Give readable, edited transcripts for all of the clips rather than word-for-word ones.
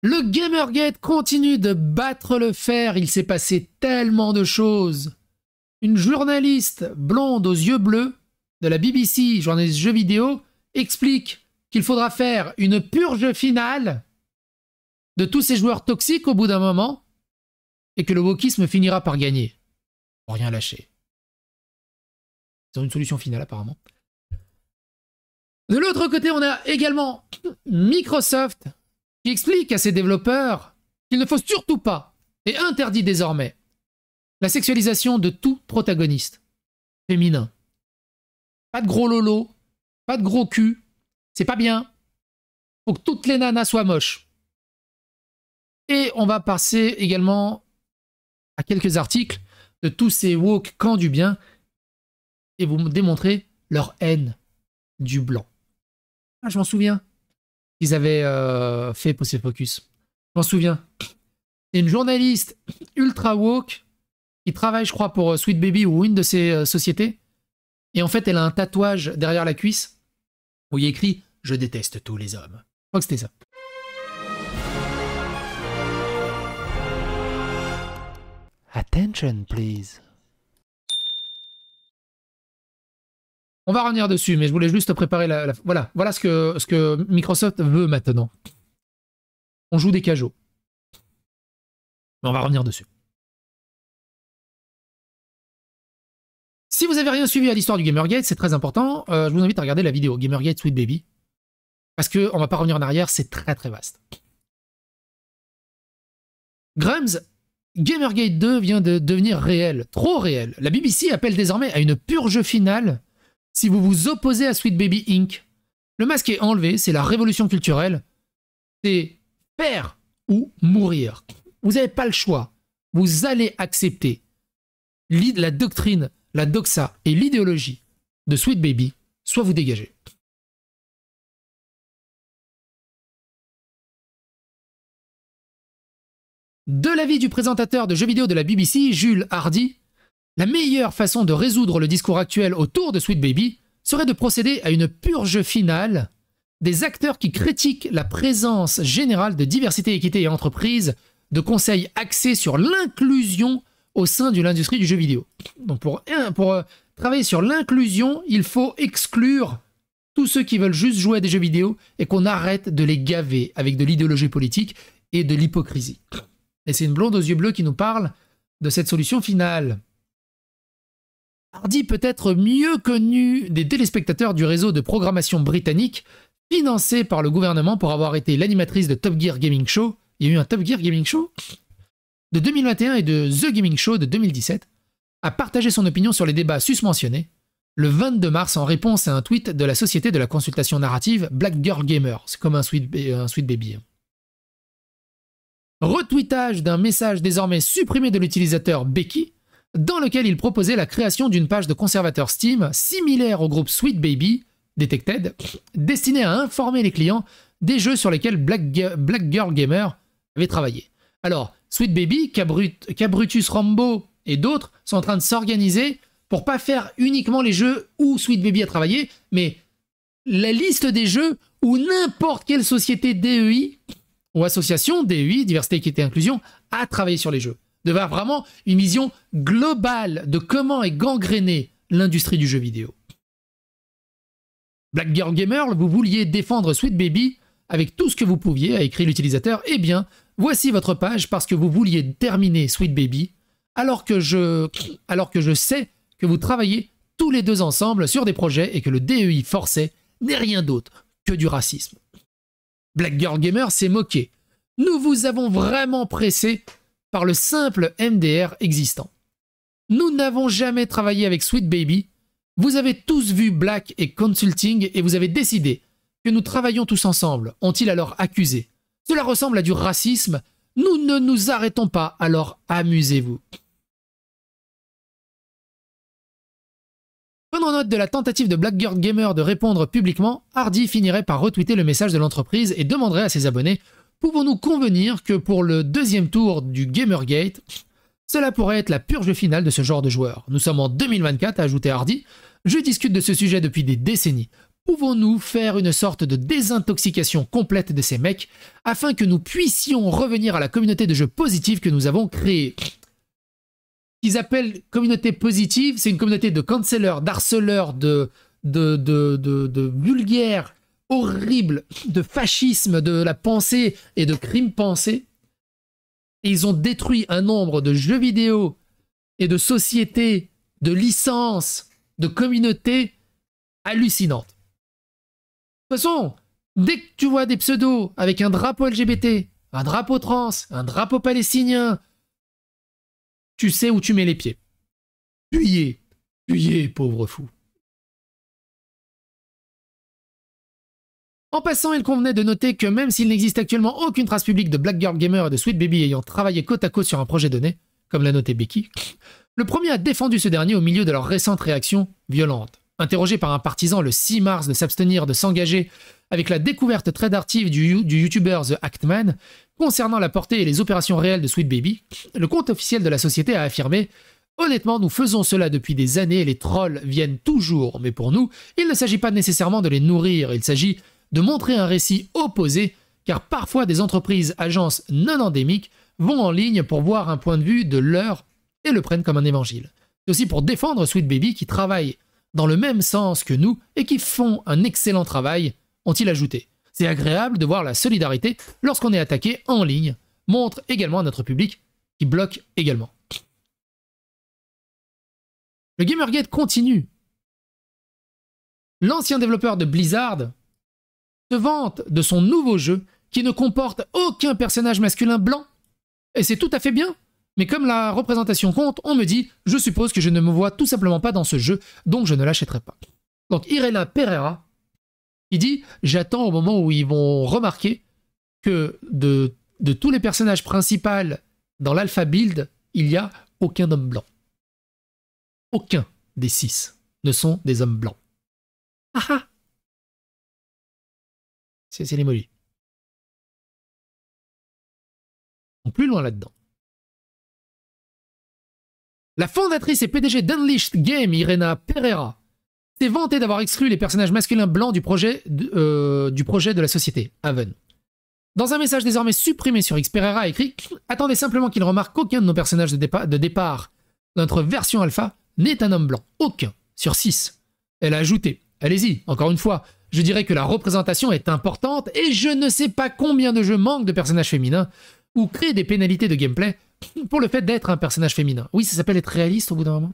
Le Gamergate continue de battre le fer, il s'est passé tellement de choses. Une journaliste blonde aux yeux bleus de la BBC, journaliste jeux vidéo, explique qu'il faudra faire une purge finale de tous ces joueurs toxiques au bout d'un moment et que le wokisme finira par gagner. Pour rien lâcher. Ils ont une solution finale apparemment. De l'autre côté, on a également Microsoft qui explique à ses développeurs qu'il ne faut surtout pas, et interdit désormais, la sexualisation de tout protagoniste féminin. Pas de gros lolo, pas de gros cul, c'est pas bien. Faut que toutes les nanas soient moches. Et on va passer également à quelques articles de tous ces woke camps du bien et vous démontrer leur haine du blanc. Ah, je m'en souviens. Ils avaient fait Post Focus. Je m'en souviens. C'est une journaliste ultra woke qui travaille, je crois, pour Sweet Baby ou une de ces sociétés. Et en fait, elle a un tatouage derrière la cuisse où il y a écrit « Je déteste tous les hommes ». Je crois que c'était ça. Attention, please. On va revenir dessus, mais je voulais juste préparer voilà ce que Microsoft veut maintenant. On joue des cajots. Mais on va revenir dessus. Si vous n'avez rien suivi à l'histoire du Gamergate, c'est très important. Je vous invite à regarder la vidéo Gamergate Sweet Baby. Parce qu'on ne va pas revenir en arrière, c'est très très vaste. Grums, Gamergate 2 vient de devenir réel, trop réel. La BBC appelle désormais à une purge finale si vous vous opposez à Sweet Baby Inc. Le masque est enlevé, c'est la révolution culturelle. C'est faire ou mourir. Vous n'avez pas le choix. Vous allez accepter la doctrine, la doxa et l'idéologie de Sweet Baby, soit vous dégagez. De l'avis du présentateur de jeux vidéo de la BBC, Jules Hardy, la meilleure façon de résoudre le discours actuel autour de Sweet Baby serait de procéder à une purge finale des acteurs qui critiquent la présence générale de diversité, équité et entreprise, de conseils axés sur l'inclusion au sein de l'industrie du jeu vidéo. Donc pour travailler sur l'inclusion, il faut exclure tous ceux qui veulent juste jouer à des jeux vidéo et qu'on arrête de les gaver avec de l'idéologie politique et de l'hypocrisie. Et c'est une blonde aux yeux bleus qui nous parle de cette solution finale. Hardy peut être mieux connu des téléspectateurs du réseau de programmation britannique financé par le gouvernement pour avoir été l'animatrice de Top Gear Gaming Show. Il y a eu un Top Gear Gaming Show de 2021 et de The Gaming Show de 2017, a partagé son opinion sur les débats susmentionnés le 22 mars en réponse à un tweet de la société de la consultation narrative Black Girl Gamer. C'est comme un Sweet Baby. Retweetage d'un message désormais supprimé de l'utilisateur Becky, dans lequel il proposait la création d'une page de conservateur Steam similaire au groupe Sweet Baby, Detected, destinée à informer les clients des jeux sur lesquels Black Girl Gamer avait travaillé. Alors, Sweet Baby, Cabrutus Rambo et d'autres sont en train de s'organiser pour pas faire uniquement les jeux où Sweet Baby a travaillé, mais la liste des jeux où n'importe quelle société DEI ou association DEI, diversité, équité, inclusion, a travaillé sur les jeux. De voir vraiment une vision globale de comment est gangrénée l'industrie du jeu vidéo. Black Girl Gamer, vous vouliez défendre Sweet Baby avec tout ce que vous pouviez, a écrit l'utilisateur. Eh bien, voici votre page parce que vous vouliez terminer Sweet Baby, alors que je sais que vous travaillez tous les deux ensemble sur des projets et que le DEI forcé n'est rien d'autre que du racisme. Black Girl Gamer s'est moqué. Nous vous avons vraiment pressé par le simple MDR existant. Nous n'avons jamais travaillé avec Sweet Baby. Vous avez tous vu Black et Consulting et vous avez décidé que nous travaillions tous ensemble, ont-ils alors accusé. Cela ressemble à du racisme. Nous ne nous arrêtons pas, alors amusez-vous. Prenant note de la tentative de Black Girl Gamer de répondre publiquement, Hardy finirait par retweeter le message de l'entreprise et demanderait à ses abonnés « Pouvons-nous convenir que pour le deuxième tour du Gamergate, cela pourrait être la purge finale de ce genre de joueur. Nous sommes en 2024, a ajouté Hardy. Je discute de ce sujet depuis des décennies. pouvons-nous faire une sorte de désintoxication complète de ces mecs afin que nous puissions revenir à la communauté de jeux positive que nous avons créée? Qu'ils appellent communauté positive, c'est une communauté de cancellers, d'harceleurs, de vulgaires, horribles, de fascisme, de la pensée et de crimes pensés. Et ils ont détruit un nombre de jeux vidéo et de sociétés, de licences, de communautés hallucinantes. De toute façon, dès que tu vois des pseudos avec un drapeau LGBT, un drapeau trans, un drapeau palestinien, tu sais où tu mets les pieds. Fuyez, pauvre fou. En passant, il convenait de noter que même s'il n'existe actuellement aucune trace publique de Black Girl Gamer et de Sweet Baby ayant travaillé côte à côte sur un projet donné, comme l'a noté Becky, le premier a défendu ce dernier au milieu de leur récente réaction violente. Interrogé par un partisan le 6 mars de s'abstenir de s'engager avec la découverte très dartive du YouTuber The Actman concernant la portée et les opérations réelles de Sweet Baby, le compte officiel de la société a affirmé « Honnêtement, nous faisons cela depuis des années et les trolls viennent toujours, mais pour nous, il ne s'agit pas nécessairement de les nourrir, il s'agit de montrer un récit opposé, car parfois des entreprises, agences non endémiques vont en ligne pour voir un point de vue de leur et le prennent comme un évangile. C'est aussi pour défendre Sweet Baby qui travaille dans le même sens que nous et qui font un excellent travail, ont-ils ajouté. C'est agréable de voir la solidarité lorsqu'on est attaqué en ligne, montre également à notre public qui bloque également. Le Gamergate continue. L'ancien développeur de Blizzard se vante de son nouveau jeu qui ne comporte aucun personnage masculin blanc. Et c'est tout à fait bien. Mais comme la représentation compte, on me dit « Je suppose que je ne me vois tout simplement pas dans ce jeu, donc je ne l'achèterai pas. » Donc Irena Pereira, il dit « J'attends au moment où ils vont remarquer que de tous les personnages principaux dans l'alpha build, il n'y a aucun homme blanc. Aucun des 6 ne sont des hommes blancs. » Ah ah. C'est l'emoji. Donc plus loin là-dedans. La fondatrice et PDG d'Unleashed Game, Irena Pereira, s'est vantée d'avoir exclu les personnages masculins blancs du projet de la société, Haven. Dans un message désormais supprimé sur X, Pereira a écrit « Attendez simplement qu'il remarque qu'aucun de nos personnages de départ de notre version alpha n'est un homme blanc. Aucun. Sur 6. » Elle a ajouté « Allez-y, encore une fois, je dirais que la représentation est importante et je ne sais pas combien de jeux manquent de personnages féminins ou créent des pénalités de gameplay pour le fait d'être un personnage féminin. Oui, ça s'appelle être réaliste au bout d'un moment.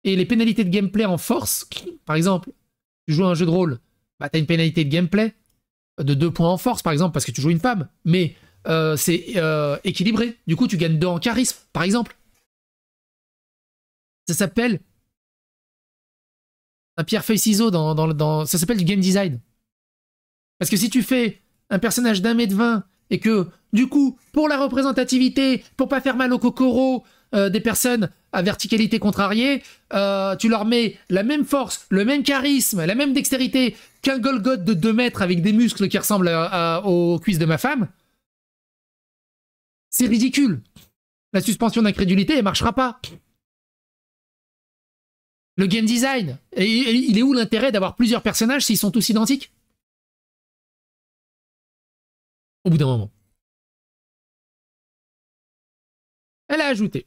Et les pénalités de gameplay en force, par exemple, tu joues à un jeu de rôle, bah t'as une pénalité de gameplay de 2 points en force, par exemple, parce que tu joues une femme, mais c'est équilibré. Du coup, tu gagnes 2 en charisme, par exemple. Ça s'appelle un pierre-feuille-ciseau ça s'appelle du game design. Parce que si tu fais un personnage d'1m20 et que, du coup, pour la représentativité, pour pas faire mal au kokoro des personnes à verticalité contrariée, tu leur mets la même force, le même charisme, la même dextérité qu'un Golgoth de 2 mètres avec des muscles qui ressemblent aux cuisses de ma femme. C'est ridicule. La suspension d'incrédulité, elle marchera pas. Le game design, il est où l'intérêt d'avoir plusieurs personnages s'ils sont tous identiques? Au bout d'un moment. Elle a ajouté.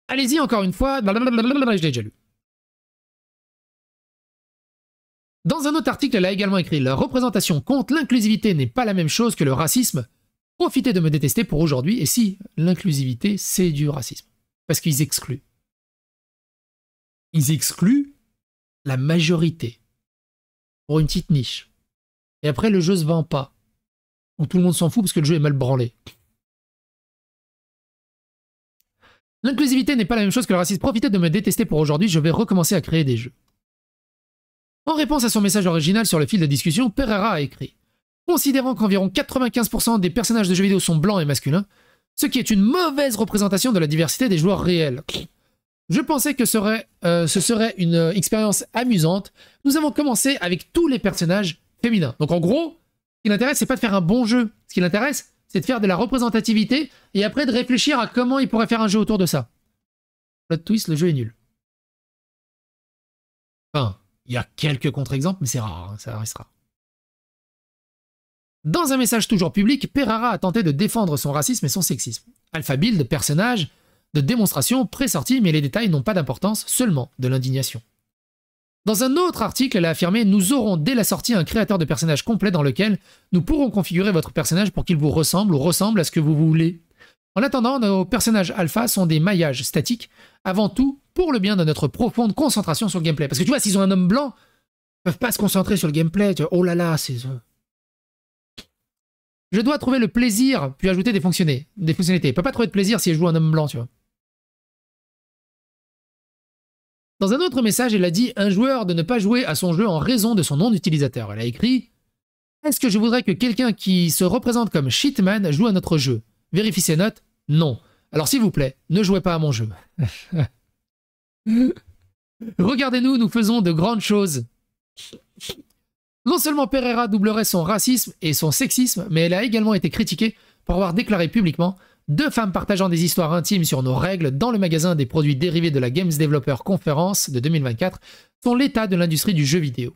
Allez-y encore une fois, je l'ai déjà lu. Dans un autre article, elle a également écrit « La représentation compte, l'inclusivité n'est pas la même chose que le racisme. Profitez de me détester pour aujourd'hui, et si l'inclusivité, c'est du racisme. » Parce qu'ils excluent. Ils excluent la majorité. Pour une petite niche. Et après, le jeu se vend pas. Donc tout le monde s'en fout parce que le jeu est mal branlé. L'inclusivité n'est pas la même chose que le racisme. Profitez de me détester pour aujourd'hui, je vais recommencer à créer des jeux. En réponse à son message original sur le fil de discussion, Pereira a écrit « Considérant qu'environ 95% des personnages de jeux vidéo sont blancs et masculins, ce qui est une mauvaise représentation de la diversité des joueurs réels. Je pensais que ce serait une expérience amusante. Nous avons commencé avec tous les personnages féminins. » Donc en gros, ce qui l'intéresse, c'est pas de faire un bon jeu. Ce qui l'intéresse, c'est de faire de la représentativité et après de réfléchir à comment il pourrait faire un jeu autour de ça. Plot twist, le jeu est nul. Enfin, il y a quelques contre-exemples, mais c'est rare, hein, ça restera. Dans un message toujours public, Pereira a tenté de défendre son racisme et son sexisme. Alpha Build, personnage de démonstration pressorti, mais les détails n'ont pas d'importance, seulement de l'indignation. Dans un autre article, elle a affirmé « Nous aurons dès la sortie un créateur de personnage complet dans lequel nous pourrons configurer votre personnage pour qu'il vous ressemble ou ressemble à ce que vous voulez. En attendant, nos personnages alpha sont des maillages statiques, avant tout pour le bien de notre profonde concentration sur le gameplay. » Parce que tu vois, s'ils ont un homme blanc, ils peuvent pas se concentrer sur le gameplay. Tu vois, oh là là, c'est... Je dois trouver le plaisir, puis ajouter des fonctionnalités. Il peut pas trouver de plaisir si elle joue un homme blanc, tu vois. Dans un autre message, elle a dit « Un joueur de ne pas jouer à son jeu en raison de son nom d'utilisateur. » Elle a écrit « Est-ce que je voudrais que quelqu'un qui se représente comme Shitman joue à notre jeu? Vérifie ses notes? Non. Alors s'il vous plaît, ne jouez pas à mon jeu. » Regardez-nous, nous faisons de grandes choses. Non seulement Pereira doublerait son racisme et son sexisme, mais elle a également été critiquée pour avoir déclaré publiquement « Deux femmes partageant des histoires intimes sur nos règles dans le magasin des produits dérivés de la Games Developer Conference de 2024 sont l'état de l'industrie du jeu vidéo. »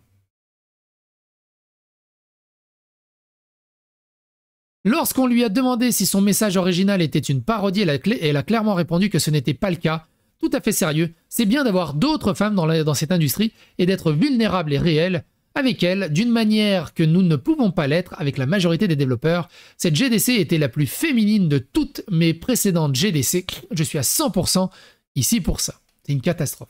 Lorsqu'on lui a demandé si son message original était une parodie, elle a clairement répondu que ce n'était pas le cas. Tout à fait sérieux, c'est bien d'avoir d'autres femmes dans cette industrie et d'être vulnérables et réelles avec elle, d'une manière que nous ne pouvons pas l'être avec la majorité des développeurs. Cette GDC était la plus féminine de toutes mes précédentes GDC. Je suis à 100% ici pour ça. C'est une catastrophe.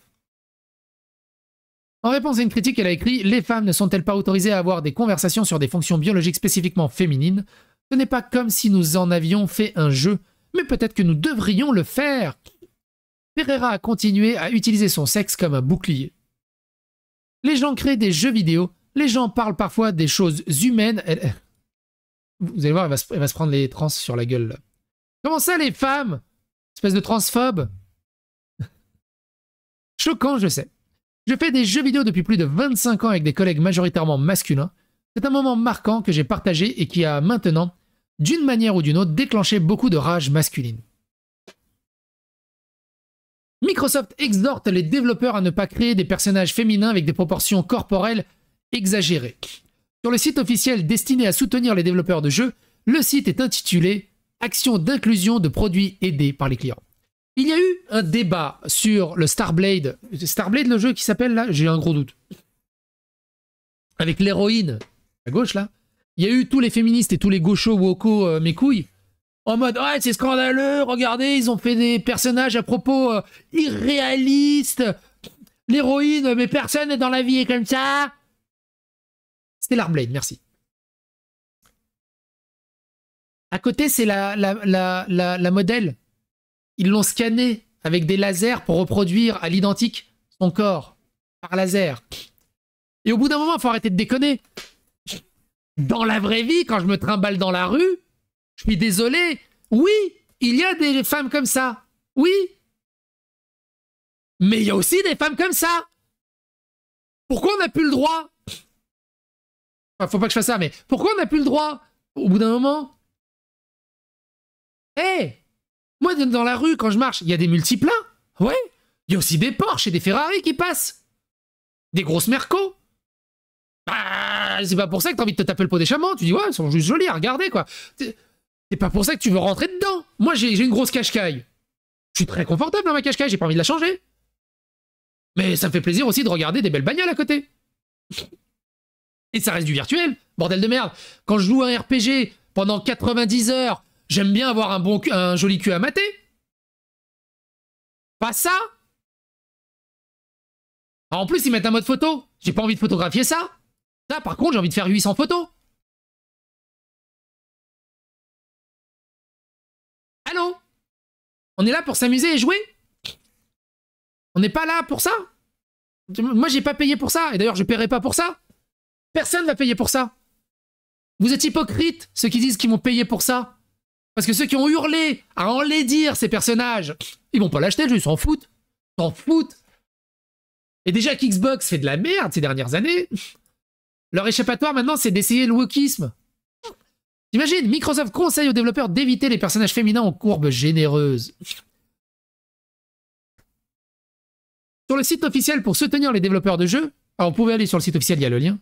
En réponse à une critique, elle a écrit « Les femmes ne sont-elles pas autorisées à avoir des conversations sur des fonctions biologiques spécifiquement féminines? Ce n'est pas comme si nous en avions fait un jeu, mais peut-être que nous devrions le faire. » Pereira a continué à utiliser son sexe comme un bouclier. Les gens créent des jeux vidéo, les gens parlent parfois des choses humaines. Vous allez voir, elle va se prendre les trans sur la gueule. Là. Comment ça, les femmes? Espèce de transphobe. Choquant, je sais. Je fais des jeux vidéo depuis plus de 25 ans avec des collègues majoritairement masculins. C'est un moment marquant que j'ai partagé et qui a maintenant, d'une manière ou d'une autre, déclenché beaucoup de rage masculine. Microsoft exhorte les développeurs à ne pas créer des personnages féminins avec des proportions corporelles exagérées. Sur le site officiel destiné à soutenir les développeurs de jeux, le site est intitulé « Action d'inclusion de produits aidés par les clients ». Il y a eu un débat sur le Starblade. Starblade, le jeu qui s'appelle là, j'ai un gros doute. Avec l'héroïne, à gauche là. Il y a eu tous les féministes et tous les gauchos woko mes couilles. En mode, ouais, c'est scandaleux, regardez, ils ont fait des personnages à propos irréalistes. L'héroïne, mais personne dans la vie est comme ça. C'était l'Arblade, merci. À côté, c'est la modèle. Ils l'ont scanné avec des lasers pour reproduire à l'identique son corps par laser. Et au bout d'un moment, il faut arrêter de déconner. Dans la vraie vie, quand je me trimballe dans la rue, je suis désolé. Oui, il y a des femmes comme ça. Oui. Mais il y a aussi des femmes comme ça. Pourquoi on n'a plus le droit? Enfin, faut pas que je fasse ça, mais pourquoi on n'a plus le droit? Au bout d'un moment. Hé, moi, dans la rue, quand je marche, il y a des multiplats. Ouais. Il y a aussi des Porsche et des Ferrari qui passent. Des grosses Mercos. Bah, c'est pas pour ça que t'as envie de te taper le pot des chameaux. Tu dis, ouais, ils sont juste jolis à regarder, quoi. C'est pas pour ça que tu veux rentrer dedans. Moi, j'ai une grosse Qashqai. Je suis très confortable dans ma Qashqai, j'ai pas envie de la changer. Mais ça me fait plaisir aussi de regarder des belles bagnoles à côté. Et ça reste du virtuel, bordel de merde. Quand je joue à un RPG pendant 90 heures, j'aime bien avoir un joli cul à mater. Pas ça. En plus, ils mettent un mode photo. J'ai pas envie de photographier ça. Ça, par contre, j'ai envie de faire 800 photos. Allô? On est là pour s'amuser et jouer? On n'est pas là pour ça? Moi, j'ai pas payé pour ça. Et d'ailleurs, je paierai pas pour ça. Personne va payer pour ça. Vous êtes hypocrites, ceux qui disent qu'ils vont payer pour ça. Parce que ceux qui ont hurlé à enlaidir ces personnages, ils vont pas l'acheter le jeu, ils s'en foutent. Ils s'en foutent. Et déjà qu'Xbox fait de la merde ces dernières années, leur échappatoire maintenant, c'est d'essayer le wokisme. T'imagines, Microsoft conseille aux développeurs d'éviter les personnages féminins en courbes généreuses. Sur le site officiel pour soutenir les développeurs de jeux, Alors, vous pouvez aller sur le site officiel, il y a le lien.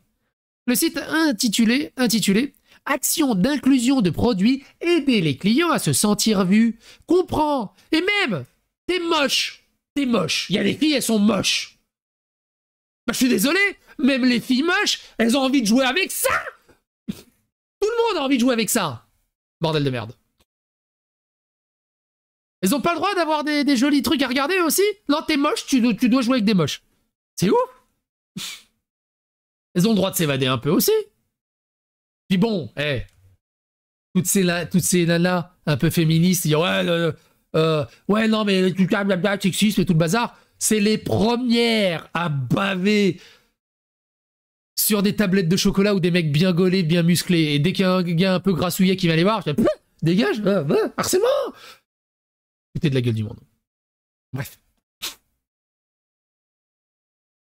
Le site intitulé Action d'inclusion de produits, aider les clients à se sentir vus. Comprends. Et même, t'es moche. T'es moche. Il y a des filles, elles sont moches. Bah, je suis désolé, même les filles moches, elles ont envie de jouer avec ça. Tout le monde a envie de jouer avec ça. Bordel de merde. Elles ont pas le droit d'avoir des jolis trucs à regarder aussi? Non, t'es moche, tu dois jouer avec des moches. C'est ouf. Elles ont le droit de s'évader un peu aussi. Puis bon, toutes ces nanas un peu féministes, ils disent ouais, non, mais tu sexisme et tout le bazar, c'est les premières à baver sur des tablettes de chocolat ou des mecs bien gaulés, bien musclés. Et dès qu'il y a un gars un peu grassouillet qui vient les voir, je dis dégage, harcèlement. C'était de la gueule du monde. Bref.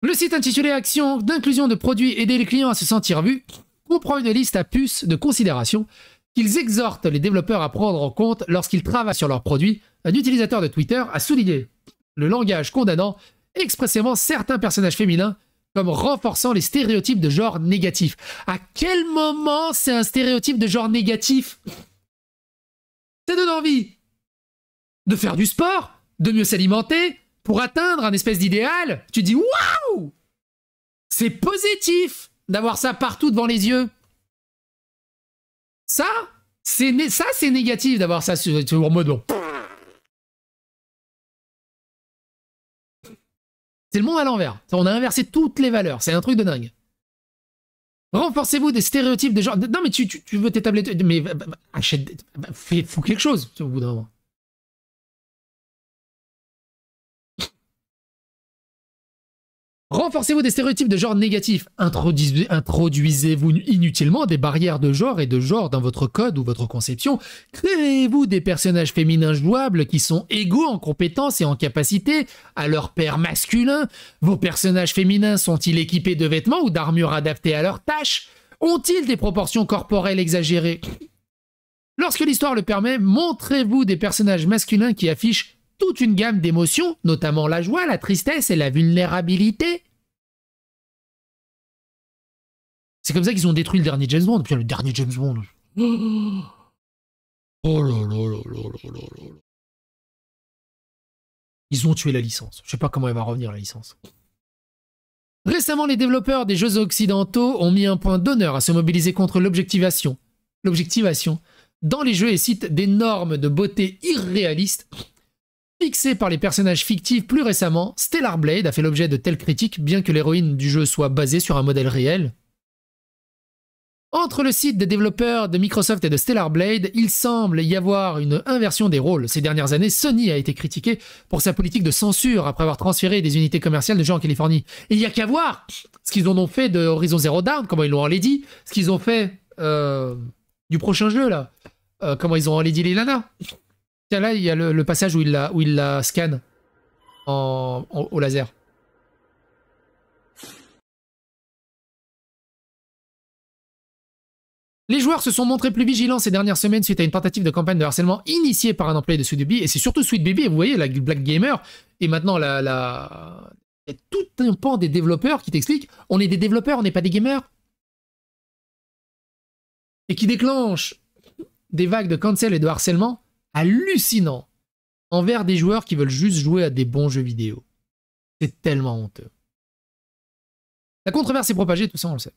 Le site intitulé Action d'inclusion de produits, aider les clients à se sentir vus comprend une liste à puces de considérations qu'ils exhortent les développeurs à prendre en compte lorsqu'ils travaillent sur leurs produits. Un utilisateur de Twitter a souligné le langage condamnant expressément certains personnages féminins comme renforçant les stéréotypes de genre négatif. À quel moment c'est un stéréotype de genre négatif? Ça donne envie de faire du sport, de mieux s'alimenter, pour atteindre un espèce d'idéal. Tu dis waouh! C'est positif d'avoir ça partout devant les yeux. Ça, c'est négatif d'avoir ça en mode... C'est le monde à l'envers. On a inversé toutes les valeurs. C'est un truc de dingue. Renforcez-vous des stéréotypes de genre... Non, mais tu veux tes tablettes... Mais achète... Fous quelque chose au bout d'un moment. Renforcez-vous des stéréotypes de genre négatif. Introduisez-vous inutilement des barrières de genre et de genre dans votre code ou votre conception. Créez-vous des personnages féminins jouables qui sont égaux en compétences et en capacité à leur père masculin. Vos personnages féminins sont-ils équipés de vêtements ou d'armures adaptées à leurs tâches? Ont-ils des proportions corporelles exagérées? Lorsque l'histoire le permet, montrez-vous des personnages masculins qui affichent toute une gamme d'émotions, notamment la joie, la tristesse et la vulnérabilité. C'est comme ça qu'ils ont détruit le dernier James Bond. Putain, le dernier James Bond. Oh là là là là là là là. Ils ont tué la licence. Je sais pas comment elle va revenir, la licence. Récemment, les développeurs des jeux occidentaux ont mis un point d'honneur à se mobiliser contre l'objectivation dans les jeux et citent des normes de beauté irréalistes fixé par les personnages fictifs plus récemment. Stellar Blade a fait l'objet de telles critiques, bien que l'héroïne du jeu soit basée sur un modèle réel. Entre le site des développeurs de Microsoft et de Stellar Blade, il semble y avoir une inversion des rôles. Ces dernières années, Sony a été critiqué pour sa politique de censure après avoir transféré des unités commerciales de jeux en Californie. Et il n'y a qu'à voir ce qu'ils en ont fait de Horizon Zero Dawn, comment ils l'ont enlaidi, ce qu'ils ont fait du prochain jeu, là. Comment ils ont enlaidi les nanas. Tiens, là, il y a le passage où il la scanne au laser. Les joueurs se sont montrés plus vigilants ces dernières semaines suite à une tentative de campagne de harcèlement initiée par un employé de Sweet Baby, et c'est surtout Sweet Baby, et vous voyez, la Black Gamer, et maintenant il y a tout un pan des développeurs qui t'expliquent, on est des développeurs, on n'est pas des gamers. Et qui déclenchent des vagues de cancel et de harcèlement hallucinant envers des joueurs qui veulent juste jouer à des bons jeux vidéo. C'est tellement honteux. La controverse est propagée, tout ça on le sait.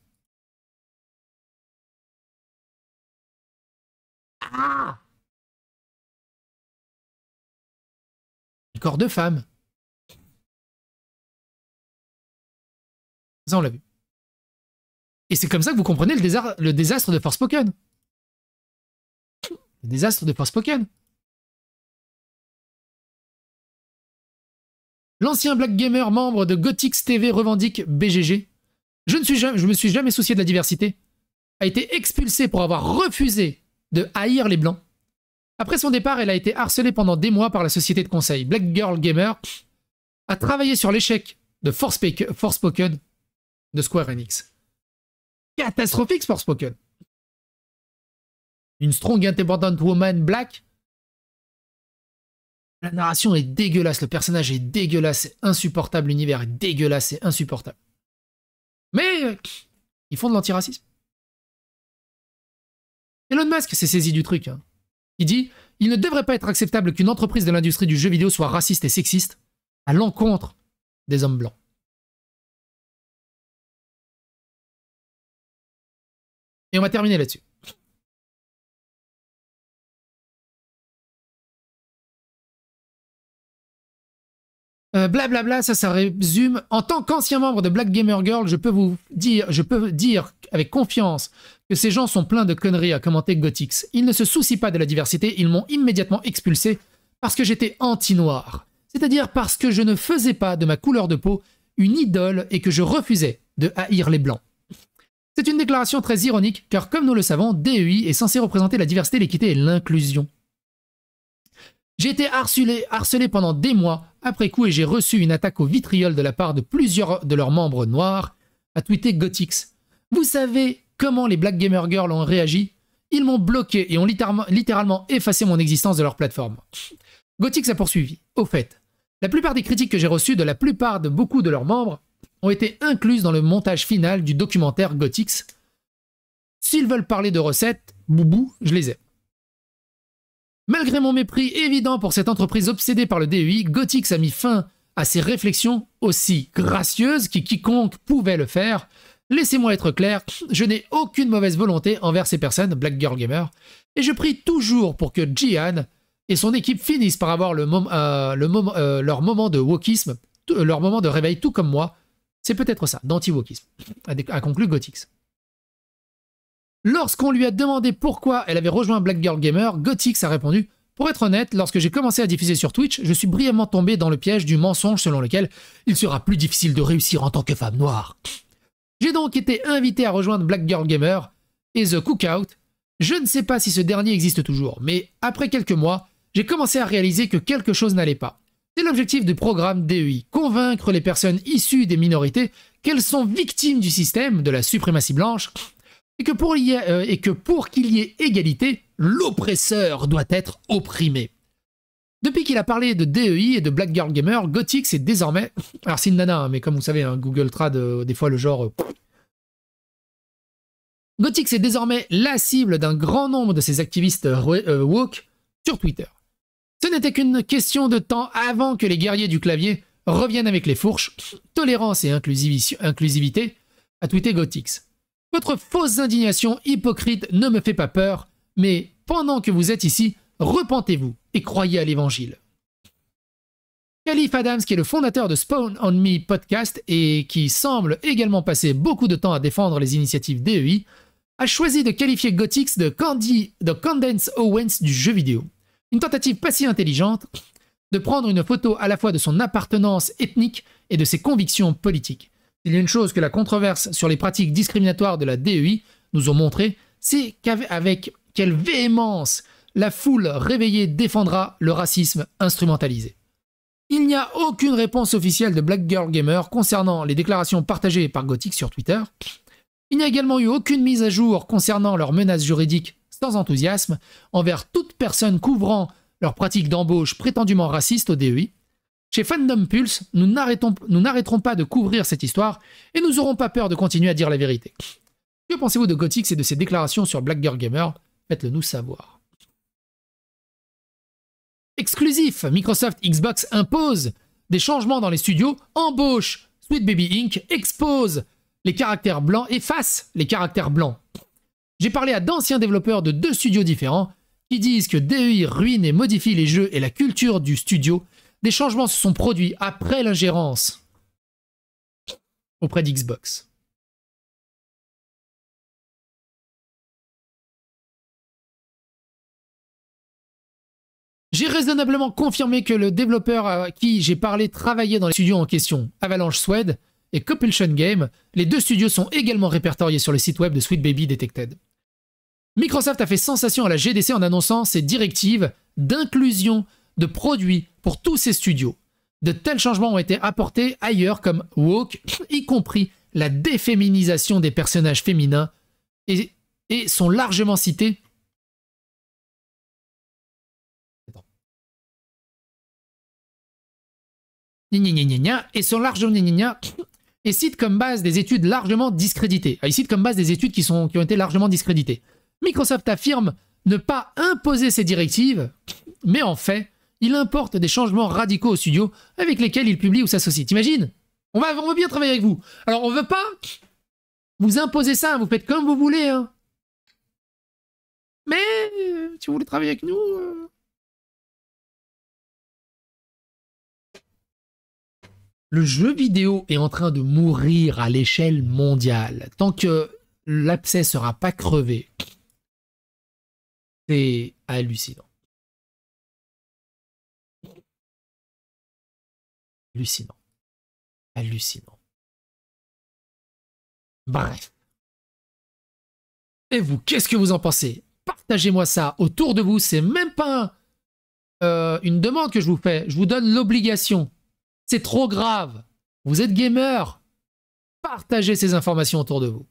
Ah! Le corps de femme. Ça on l'a vu. Et c'est comme ça que vous comprenez le désastre de Forspoken. Le désastre de Forspoken. L'ancien Black Gamer membre de Gothics TV revendique BGG. Je me suis jamais soucié de la diversité. A été expulsée pour avoir refusé de haïr les blancs. Après son départ, elle a été harcelée pendant des mois par la société de conseil. Black Girl Gamer a travaillé sur l'échec de Forspoken de Square Enix. Catastrophique Forspoken. Une strong independent woman black. La narration est dégueulasse, le personnage est dégueulasse, c'est insupportable, l'univers est dégueulasse, c'est insupportable. Mais ils font de l'antiracisme. Elon Musk s'est saisi du truc. Hein. Il dit « Il ne devrait pas être acceptable qu'une entreprise de l'industrie du jeu vidéo soit raciste et sexiste à l'encontre des hommes blancs. » Et on va terminer là-dessus. Blablabla, ça résume. En tant qu'ancien membre de Black Gamer Girl, je peux dire avec confiance que ces gens sont pleins de conneries, a commenté Gothics. Ils ne se soucient pas de la diversité, ils m'ont immédiatement expulsé parce que j'étais anti-noir. C'est-à-dire parce que je ne faisais pas de ma couleur de peau une idole et que je refusais de haïr les blancs. C'est une déclaration très ironique, car comme nous le savons, DEI est censé représenter la diversité, l'équité et l'inclusion. J'ai été harcelé pendant des mois après coup et j'ai reçu une attaque au vitriol de la part de plusieurs de leurs membres noirs, a tweeté Gothics. Vous savez comment les Black Gamer Girls ont réagi? Ils m'ont bloqué et ont littéralement effacé mon existence de leur plateforme. Gothics a poursuivi. Au fait, la plupart des critiques que j'ai reçues de la plupart de beaucoup de leurs membres ont été incluses dans le montage final du documentaire Gothics. S'ils veulent parler de recettes, boubou, je les ai. Malgré mon mépris évident pour cette entreprise obsédée par le DEI, Gothics a mis fin à ses réflexions aussi gracieuses que quiconque pouvait le faire. Laissez-moi être clair, je n'ai aucune mauvaise volonté envers ces personnes, Black Girl Gamer, et je prie toujours pour que Jihan et son équipe finissent par avoir leur moment de wokisme, leur moment de réveil tout comme moi. C'est peut-être ça, d'anti-wokisme, a conclu Gothics. Lorsqu'on lui a demandé pourquoi elle avait rejoint Black Girl Gamer, Gothics a répondu « Pour être honnête, lorsque j'ai commencé à diffuser sur Twitch, je suis brièvement tombé dans le piège du mensonge selon lequel il sera plus difficile de réussir en tant que femme noire. J'ai donc été invité à rejoindre Black Girl Gamer et The Cookout. Je ne sais pas si ce dernier existe toujours, mais après quelques mois, j'ai commencé à réaliser que quelque chose n'allait pas. C'est l'objectif du programme DEI, convaincre les personnes issues des minorités qu'elles sont victimes du système de la suprématie blanche et que pour qu'il y ait égalité, l'oppresseur doit être opprimé. Depuis qu'il a parlé de DEI et de Black Girl Gamer, Gothics est désormais... Alors c'est une nana, hein, mais comme vous savez, hein, Google Trad, des fois le genre... Gothics est désormais la cible d'un grand nombre de ces activistes woke sur Twitter. Ce n'était qu'une question de temps avant que les guerriers du clavier reviennent avec les fourches. Tolérance et inclusivité, a tweeté Gothics. Votre fausse indignation hypocrite ne me fait pas peur, mais pendant que vous êtes ici, repentez-vous et croyez à l'évangile. Khalif Adams, qui est le fondateur de Spawn on Me podcast et qui semble également passer beaucoup de temps à défendre les initiatives DEI, a choisi de qualifier Gothics de Candace Owens du jeu vidéo. Une tentative pas si intelligente de prendre une photo à la fois de son appartenance ethnique et de ses convictions politiques. Il y a une chose que la controverse sur les pratiques discriminatoires de la DEI nous ont montré, c'est qu'avec quelle véhémence la foule réveillée défendra le racisme instrumentalisé. Il n'y a aucune réponse officielle de Black Girl Gamer concernant les déclarations partagées par Gothics sur Twitter. Il n'y a également eu aucune mise à jour concernant leurs menaces juridiques sans enthousiasme envers toute personne couvrant leurs pratiques d'embauche prétendument racistes au DEI. Chez Fandom Pulse, nous n'arrêterons pas de couvrir cette histoire et nous n'aurons pas peur de continuer à dire la vérité. Que pensez-vous de Gothics et de ses déclarations sur Black Girl Gamer? Faites-le nous savoir. Exclusif, Microsoft Xbox impose des changements dans les studios, embauche Sweet Baby Inc., expose les caractères blancs, efface les caractères blancs. J'ai parlé à d'anciens développeurs de 2 studios différents qui disent que DEI ruine et modifie les jeux et la culture du studio. Des changements se sont produits après l'ingérence auprès d'Xbox. J'ai raisonnablement confirmé que le développeur à qui j'ai parlé travaillait dans les studios en question, Avalanche Swed et Compulsion Game. Les 2 studios sont également répertoriés sur le site web de Sweet Baby Detected. Microsoft a fait sensation à la GDC en annonçant ses directives d'inclusion de produits pour tous ses studios. De tels changements ont été apportés ailleurs comme woke, y compris la déféminisation des personnages féminins, et sont largement cités et sont largement et cite comme base des études largement discréditées. Il cite comme base des études qui ont été largement discréditées. Microsoft affirme ne pas imposer ses directives, mais en fait, il importe des changements radicaux au studio avec lesquels il publie ou s'associe. T'imagines ? On veut bien travailler avec vous. Alors, on veut pas vous imposer ça, vous faites comme vous voulez. Hein. Mais, si vous voulez travailler avec nous... Le jeu vidéo est en train de mourir à l'échelle mondiale. Tant que l'abcès sera pas crevé, c'est hallucinant. Hallucinant. Hallucinant. Bref. Et vous, qu'est-ce que vous en pensez? Partagez-moi ça autour de vous. C'est même pas une demande que je vous fais. Je vous donne l'obligation. C'est trop grave. Vous êtes gamer. Partagez ces informations autour de vous.